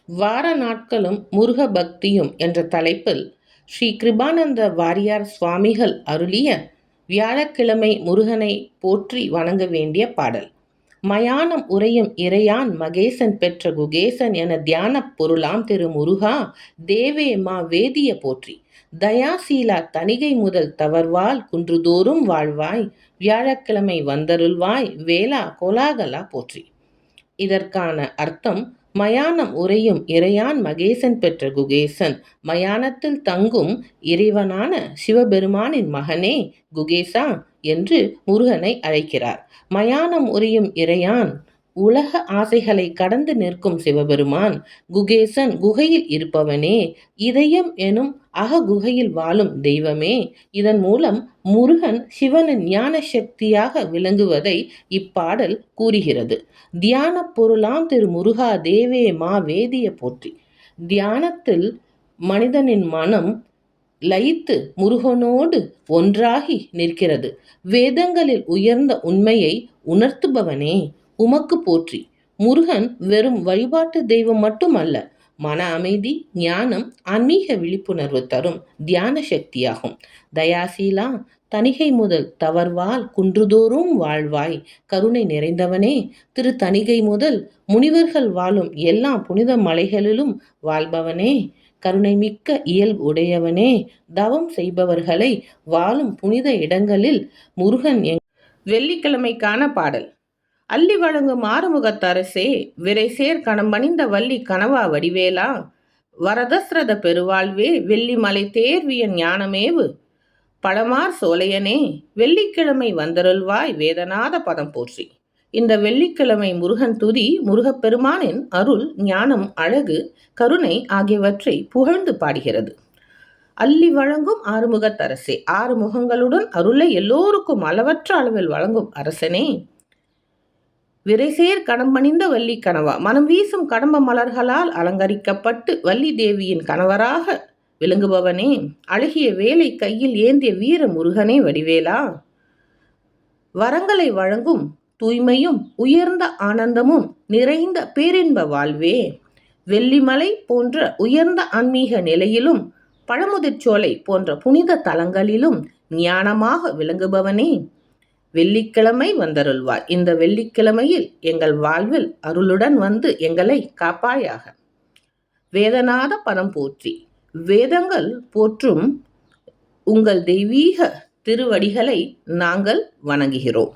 வார நாட்களும் முருக பக்தியும் என்ற தலைப்பில் ஸ்ரீ கிருபானந்த வாரியார் சுவாமிகள் அருளிய வியாழக்கிழமை முருகனை போற்றி வணங்க வேண்டிய பாடல். மயானம் உறையும் இறையான் மகேசன் பெற்ற குகேசன் என தியானப் பொருளாம் திரு முருகா தேவே மா வேதிய போற்றி. தயாசீலா தணிகை முதல் தவறுவாள் குன்றுதோறும் வாழ்வாய் வியாழக்கிழமை வந்தருள்வாய் வேளா கோலாகலா போற்றி. இதற்கான அர்த்தம்: மயானம் உறையும் இறையான் மகேசன் பெற்ற குகேசன், மயானத்தில் தங்கும் இறைவனான சிவபெருமானின் மகனே குகேசா என்று முருகனை அழைக்கிறார். மயானம் உறையும் இறையான் உலக ஆசைகளை கடந்து நிற்கும் சிவபெருமான். குகேசன் குகையில் இருப்பவனே, இதயம் எனும் அககுகையில் வாழும் தெய்வமே. இதன் மூலம் முருகன் சிவனின் ஞான சக்தியாக விளங்குவதை இப்பாடல் கூறுகிறது. தியான பொருளாம் திரு முருகா தேவே மா வேதிய போற்றி. தியானத்தில் மனிதனின் மனம் லயித்து முருகனோடு ஒன்றாகி நிற்கிறது. வேதங்களில் உயர்ந்த உண்மையை உணர்த்துபவனே உமக்கு போற்றி. முருகன் வெறும் வழிபாட்டு தெய்வம் மட்டுமல்ல, மன அமைதி, ஞானம், ஆன்மீக விழிப்புணர்வு தரும் தியான சக்தியாகும். தயாசீலா தணிகை முதல் தவறுவாள் குன்றுதோறும் வாழ்வாய் கருணை நிறைந்தவனே. திரு தணிகை முதல் முனிவர்கள் வாழும் எல்லா புனித மலைகளிலும் வாழ்பவனே. கருணை மிக்க இயல்பு உடையவனே. தவம் செய்பவர்களை வாழும் புனித இடங்களில் முருகன் வெள்ளிக்கிழமைக்கான பாடல். அள்ளி வழங்கும் ஆறுமுகத்தரசே, விரைசேர் கணம்பணிந்த வள்ளி கனவா வடிவேலா, வரதஸ்ரத பெருவாழ்வே, வெள்ளிமலை தேர்வியன் ஞானமேவு பழமார் சோலையனே, வெள்ளிக்கிழமை வந்தருள்வாய் வேதநாத பதம் போற்றி. இந்த வெள்ளிக்கிழமை முருகன் துதி முருகப்பெருமானின் அருள், ஞானம், அழகு, கருணை ஆகியவற்றை புகழ்ந்து பாடுகிறது. அள்ளி வழங்கும் ஆறுமுகத்தரசே, ஆறு முகங்களுடன் அருளை எல்லோருக்கும் அளவற்ற அளவில் வழங்கும் அரசனே. விரைசேர் கடம்பணிந்த வள்ளி கனவா, மனம் வீசும் கடம்ப மலர்களால் அலங்கரிக்கப்பட்டு வள்ளி தேவியின் கணவராக விளங்குபவனே. அழகிய வேலை கையில் ஏந்திய வீர முருகனே வடிவேலா. வரங்களை வழங்கும் தூய்மையும் உயர்ந்த ஆனந்தமும் நிறைந்த பேரின்ப வாழ்வே. வெள்ளிமலை போன்ற உயர்ந்த ஆன்மீக நிலையிலும் பழமுதிர்ச்சோலை போன்ற புனித தலங்களிலும் ஞானமாக விளங்குபவனே. வெள்ளிக்கிழமை வந்தருள்வார். இந்த வெள்ளிக்கிழமையில் எங்கள் வாழ்வில் அருளுடன் வந்து எங்களை காப்பாயாக. வேதநாத பதம் போற்றி. வேதங்கள் போற்றும் உங்கள் தெய்வீக திருவடிகளை நாங்கள் வணங்குகிறோம்.